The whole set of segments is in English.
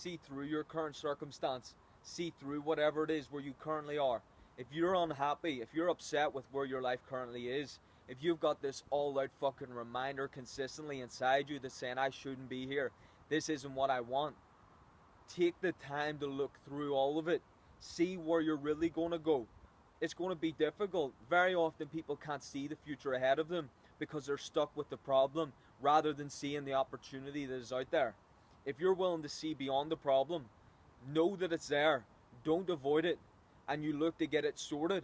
see through your current circumstance, see through whatever it is where you currently are. If you're unhappy, if you're upset with where your life currently is, if you've got this all-out fucking reminder consistently inside you that's saying, I shouldn't be here, this isn't what I want, take the time to look through all of it. See where you're really going to go. It's going to be difficult. Very often people can't see the future ahead of them because they're stuck with the problem rather than seeing the opportunity that is out there. If you're willing to see beyond the problem, know that it's there, don't avoid it, and you look to get it sorted,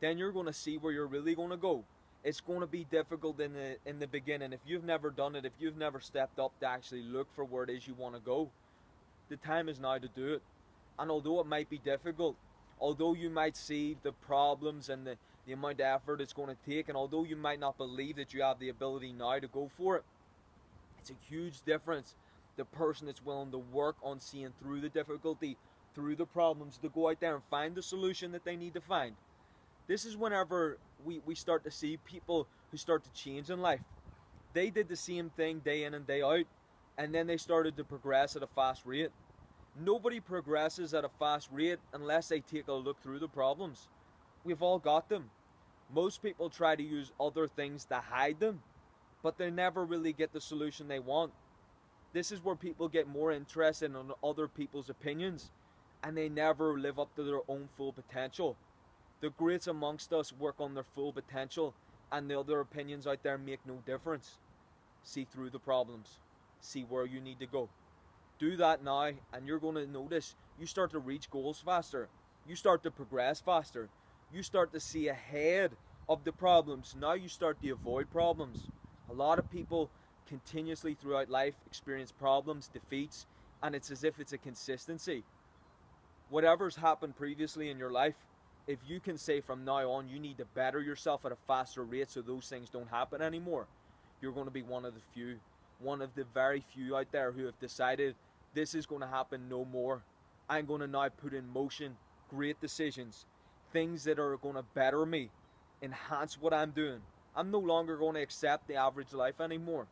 then you're going to see where you're really going to go. It's going to be difficult in the beginning. If you've never done it, if you've never stepped up to actually look for where it is you want to go, the time is now to do it. And although it might be difficult, although you might see the problems and the amount of effort it's going to take, and although you might not believe that you have the ability now to go for it, it's a huge difference. The person that's willing to work on seeing through the difficulty, through the problems, to go out there and find the solution that they need to find. This is whenever we start to see people who start to change in life. They did the same thing day in and day out, and then they started to progress at a fast rate. Nobody progresses at a fast rate unless they take a look through the problems. We've all got them. Most people try to use other things to hide them, but they never really get the solution they want. This is where people get more interested in other people's opinions, and they never live up to their own full potential. The greats amongst us work on their full potential, and the other opinions out there make no difference. See through the problems. See where you need to go. Do that now, and you're going to notice you start to reach goals faster. You start to progress faster. You start to see ahead of the problems. Now you start to avoid problems. A lot of people continuously throughout life experience problems, defeats, and it's as if it's a consistency. Whatever's happened previously in your life, if you can say from now on you need to better yourself at a faster rate so those things don't happen anymore, you're going to be one of the few. One of the very few out there who have decided this is going to happen no more. I'm going to now put in motion great decisions, things that are going to better me, enhance what I'm doing. I'm no longer going to accept the average life anymore.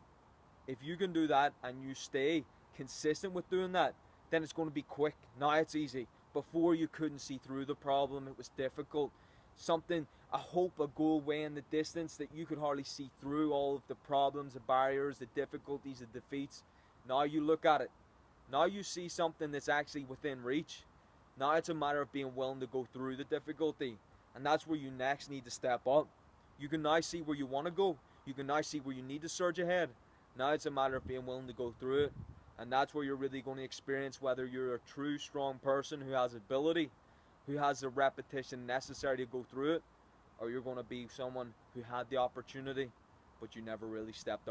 If you can do that and you stay consistent with doing that, then it's going to be quick. Now it's easy. Before you couldn't see through the problem, it was difficult. Something, a hope, a goal way in the distance that you could hardly see through all of the problems, the barriers, the difficulties, the defeats. Now you look at it. Now you see something that's actually within reach. Now it's a matter of being willing to go through the difficulty. And that's where you next need to step up. You can now see where you want to go. You can now see where you need to surge ahead. Now it's a matter of being willing to go through it. And that's where you're really going to experience whether you're a true strong person who has ability, who has the repetition necessary to go through it, or you're going to be someone who had the opportunity, but you never really stepped up.